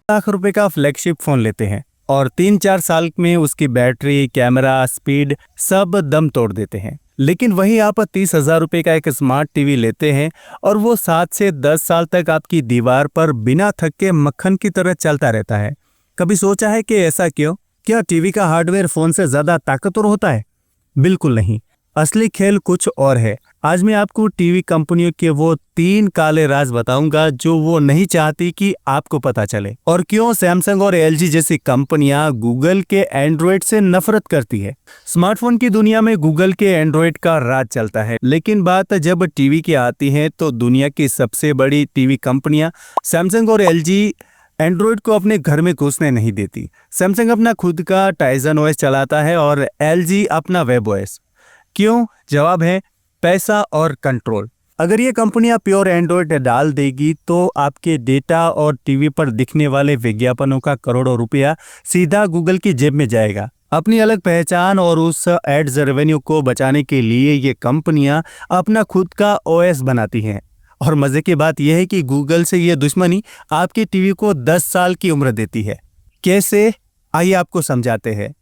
लाख रुपए का flagship phone लेते हैं और 3-4 साल में उसकी बैटरी, कैमरा, स्पीड सब दम तोड़ देते हैं। लेकिन वहीं आप 30,000 रुपए का एक स्मार्ट टीवी लेते हैं और वो 7 से 10 साल तक आपकी दीवार पर बिना थक के मक्खन की तरह चलता रहता है। कभी सोचा है कि ऐसा क्यों? क्या टीवी का हार्डवेयर फ़ोन से ज़्यादा ताकतवर होता है? बिल्कुल नहीं। असली खेल कुछ और है। आज मैं आपको टीवी कंपनियों के वो 3 काले राज बताऊंगा जो वो नहीं चाहती कि आपको पता चले, और क्यों सैमसंग और एलजी जैसी कंपनियां गूगल के एंड्रॉयड से नफरत करती है। स्मार्टफोन की दुनिया में गूगल के एंड्रॉयड का राज चलता है, लेकिन बात जब टीवी की आती है तो दुनिया की सबसे बड़ी टीवी कंपनियां सैमसंग और एलजी एंड्रॉयड को अपने घर में घुसने नहीं देती। सैमसंग अपना खुद का टाइजन ओएस चलाता है और एलजी अपना वेब ओएस। क्यों? जवाब है पैसा और कंट्रोल। अगर ये कंपनियां प्योर एंड्रॉयड डाल देगी तो आपके डेटा और टीवी पर दिखने वाले विज्ञापनों का करोड़ों रुपया सीधा गूगल की जेब में जाएगा। अपनी अलग पहचान और उस एड्स रेवेन्यू को बचाने के लिए ये कंपनियां अपना खुद का ओएस बनाती हैं। और मजे की बात यह है कि गूगल से ये दुश्मनी आपकी टीवी को 10 साल की उम्र देती है। कैसे? आइए आपको समझाते हैं।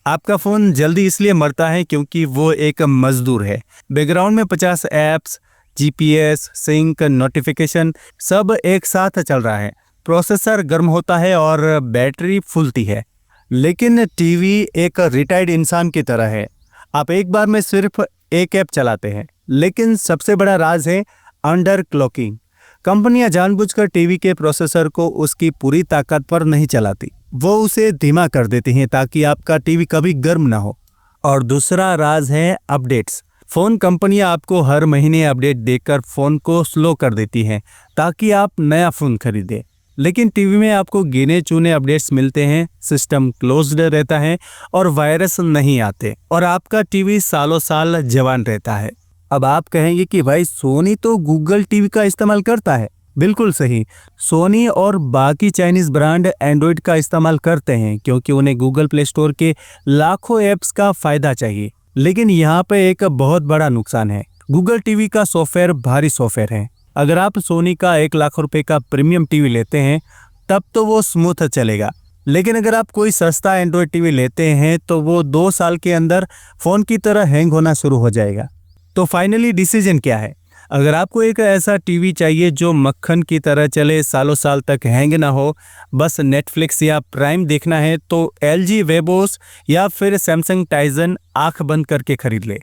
आपका फ़ोन जल्दी इसलिए मरता है क्योंकि वो एक मजदूर है। बैकग्राउंड में 50 ऐप्स, जीपीएस, सिंक, नोटिफिकेशन सब एक साथ चल रहा है। प्रोसेसर गर्म होता है और बैटरी फूलती है। लेकिन टीवी एक रिटायर्ड इंसान की तरह है। आप एक बार में सिर्फ एक ऐप चलाते हैं। लेकिन सबसे बड़ा राज है अंडर क्लॉकिंग। कंपनियां जानबूझकर टीवी के प्रोसेसर को उसकी पूरी ताकत पर नहीं चलाती, वो उसे धीमा कर देती हैं ताकि आपका टीवी कभी गर्म ना हो। और दूसरा राज है अपडेट्स। फ़ोन कंपनियां आपको हर महीने अपडेट देकर फ़ोन को स्लो कर देती हैं ताकि आप नया फ़ोन खरीदें। लेकिन टीवी में आपको गिने चुने अपडेट्स मिलते हैं, सिस्टम क्लोज्ड रहता है और वायरस नहीं आते, और आपका टीवी सालों साल जवान रहता है। अब आप कहेंगे कि भाई सोनी तो गूगल टीवी का इस्तेमाल करता है। बिल्कुल सही। सोनी और बाकी चाइनीज ब्रांड एंड्रॉयड का इस्तेमाल करते हैं क्योंकि उन्हें गूगल प्ले स्टोर के लाखों ऐप्स का फायदा चाहिए। लेकिन यहाँ पे एक बहुत बड़ा नुकसान है। गूगल टीवी का सॉफ्टवेयर भारी सॉफ्टवेयर है। अगर आप सोनी का 1 लाख रुपए का प्रीमियम टीवी लेते हैं तब तो वो स्मूथ चलेगा। लेकिन अगर आप कोई सस्ता एंड्रॉयड टीवी लेते हैं तो वो 2 साल के अंदर फ़ोन की तरह हैंग होना शुरू हो जाएगा। तो फाइनली डिसीजन क्या है? अगर आपको एक ऐसा टीवी चाहिए जो मक्खन की तरह चले, सालों साल तक हैंग ना हो, बस नेटफ्लिक्स या प्राइम देखना है, तो एलजी वेबोस या फिर सैमसंग टाइजन आंख बंद करके खरीद ले।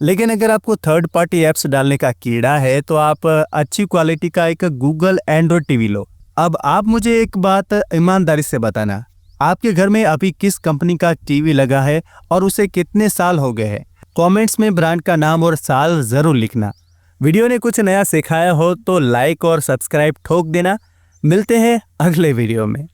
लेकिन अगर आपको थर्ड पार्टी ऐप्स डालने का कीड़ा है तो आप अच्छी क्वालिटी का एक गूगल एंड्रॉयड टीवी लो। अब आप मुझे एक बात ईमानदारी से बताना, आपके घर में अभी किस कंपनी का टीवी लगा है और उसे कितने साल हो गए हैं? कमेंट्स में ब्रांड का नाम और साल ज़रूर लिखना। वीडियो ने कुछ नया सिखाया हो तो लाइक और सब्सक्राइब ठोक देना। मिलते हैं अगले वीडियो में।